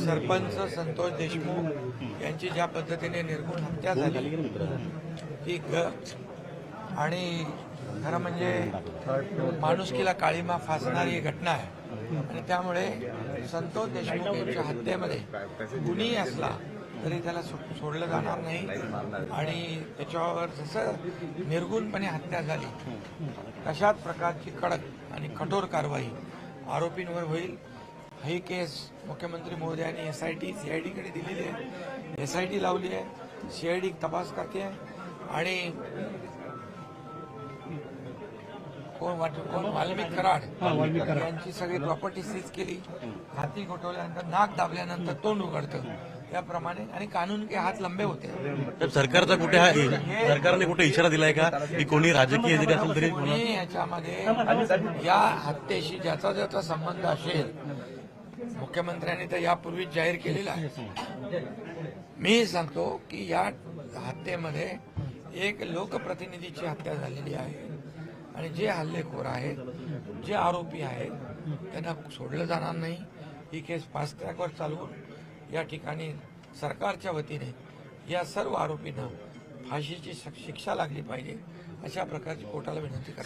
सरपंच संतोष देशमुख यांची ज्या पद्धतीने निर्घृण हत्या झाली ही आणि खरं म्हणजे माणुसकीला काळीमा फासणारी ही घटना आहे आणि त्यामुळे संतोष देशमुख यांच्या हत्येमध्ये गुन्हेही असला तरी त्याला सोडलं जाणार नाही आणि त्याच्यावर जसं निर्गुणपणे हत्या झाली तशाच प्रकारची कडक आणि कठोर कारवाई आरोपींवर होईल। ही केस मुख्यमंत्री महोदयांनी एसआयटी सीआयडीकडे दिलेली आहे, एसआयटी लावली आहे, सीआयडी तपास करते आहे आणि कोण वाल्मिक कराड यांची सगळी प्रॉपर्टी सीज केली। हाती गोठवल्यानंतर नाक दाबल्यानंतर तोंड उघडतं याप्रमाणे आणि कानून के हात लंबे होते। सरकारचा कुठे सरकारने कुठे इशारा दिलाय का की कोणी राजकीय जरी असेल तरी कोणी याच्यामध्ये या हत्येशी ज्याचा ज्याचा संबंध असेल मुख्यमंत्र्यांनी तर यापूर्वीच जाहीर केलेला आहे। मी सांगतो की या हत्येमध्ये एक लोकप्रतिनिधीची हत्या झालेली आहे आणि जे हल्लेखोर आहेत जे आरोपी आहेत त्यांना सोडलं जाणार नाही। ही केस फास्ट ट्रॅकवर चालवून या ठिकाणी सरकारच्या वतीने या सर्व आरोपींना फाशीची शिक्षा लागली पाहिजे अशा प्रकारची कोर्टाला विनंती करतो।